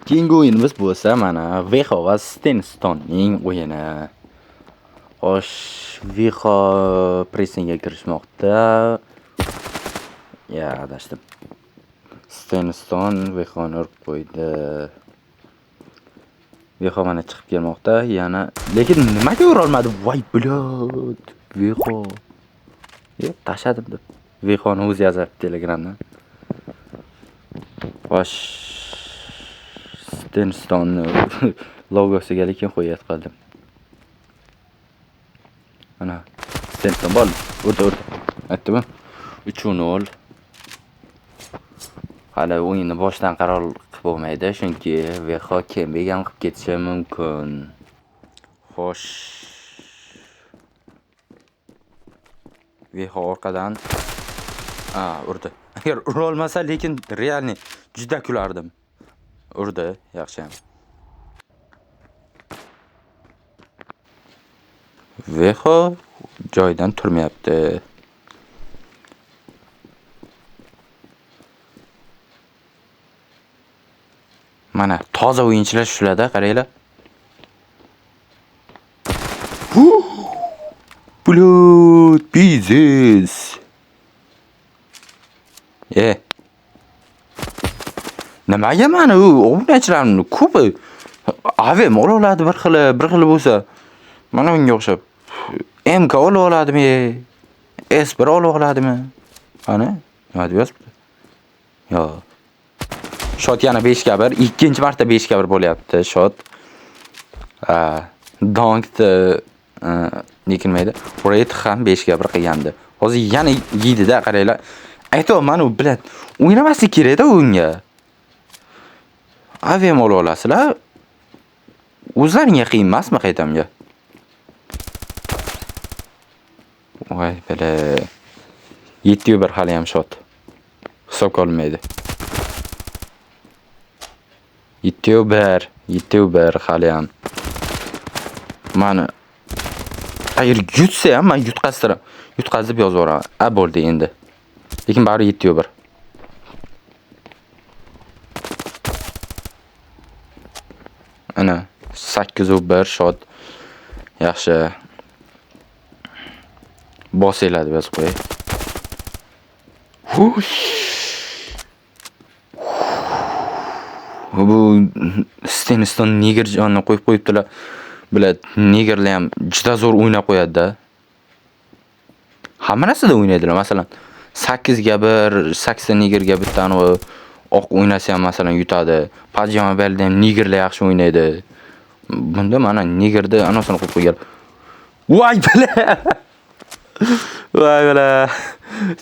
Keyingi o'yinimiz bo'lsa mana Veho va Stenstonning o'yini. Xo'sh, Veho pressingga kirishmoqda. Ya, adashdim. Stenston Vehoni urib qo'ydi. Veho mana chiqib kelmoqda, yana lekin nimaga ura olmadi? Voy, blod. Veho. Tashadim deb. Vehoni o'zi yozib Telegramdan. Xo'sh, Stenston logosiga lekin qo'yib qoldim. Mana Stenston bol urdi. Aytdimi? 3-0. Hali o'yinni boshdan qaror qilib bo'lmaydi, chunki Veho kembek ham qilib ketishi mumkin. Xo'sh. Veho orqadan urdi. Agar ura olmasa, lekin realni juda kulardim. Urdi, yaxshi ham. Veho joydan turmayapti. Mana toza o'yinchilar shularda, qaranglar. Blood bizes. Nimaga mana u o'yinchilarning ko'pi avem oladi bir xil bo'lsa. Mana bunga o'xshab MK oladimi? S1 oladimi? Ana, nima deyapsiz? Yo. Shot yana 5 ga 1, ikkinchi marta 5 ga 1 bo'lyapti shot. Donkni nikilmaydi. Red ham 5 ga 1 qilgandi. Hozir yana yeydi-da, qaranglar. Aytayman u bilan o'ynamaslik kerak-da unga. Avem olasizlar. O'zlaringga qiyin emasmi qaytamga? Voy, bala. 7-1 hali ham shot. Hisobga olmaydi. 7-1 hali ham. Mana agar yutsa ham men yutqazib yozaveram. Bo'ldi endi. Lekin bari 7-1. Ana 8-1 shot. Yaxshi. Bosiladi biz qo'y. Bu Stenston Nigerjonni qo'yib qo'yibdilar. Bilad, Nigerlar ham juda zo'r o'ynab qo'yadi-da. Hamma narsada o'ynaydilar. Masalan, 8 ga 1, 8 Nigerga bittani oq o'ynasa ham masalan yutadi. Pajama belda ham Nigerlar yaxshi o'ynaydi. Bunda mana Nigerda anosini qo'yib qo'ygan. Voy bala. Voy bala.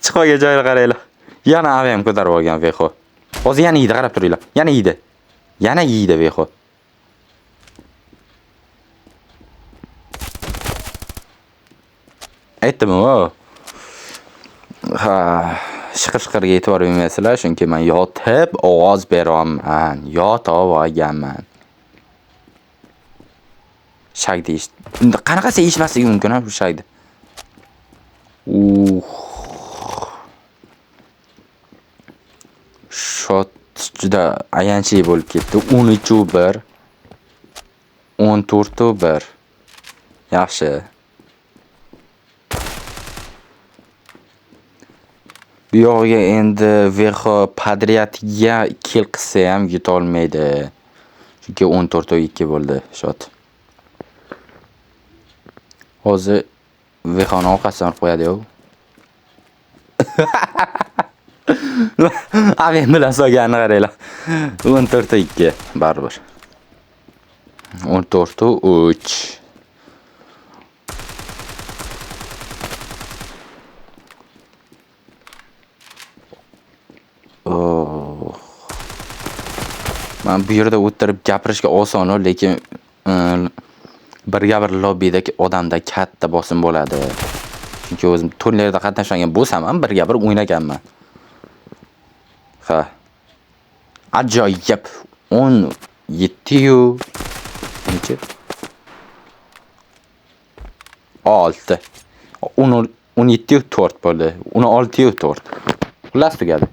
Chiqmagan joyga qaranglar. Yana avem ko'tarib olgan Veho. Hozir yana yeydi, qarab turinglar. Yana yeydi Veho. Aytdim-ku. Shiqir-shiqirga e'tibor bermaysizlar, chunki men yotib ovoz beraman. Yotib olganman. Shak deyish. Qanaqasi eshitmasligi mumkin-a bu shakni? Shot juda ayanchli bo'lib ketdi. 13-1. 14-1. Yaxshi. Bu yog'iga endi Veho Padriyatiga kill qilsa ham yuta olmaydi. Chunki 14-2 bo'ldi shot. Hozir Vehoni orqasidan qo'yadi-yu. Avem bilan solganini qaranglar. 14-2 baribir. 14-3. Men bu yerda o'tirib gapirishga oson, lekin birga bir lobbidagi odamda katta bosim bo'ladi. Chunki o'zim turnirda qatnashgan bo'lsam ham birga bir o'ynaganman. Ajoyib. 17 necha? 6. 17-4 bo'ldi. 16-4. Xullas tugadi.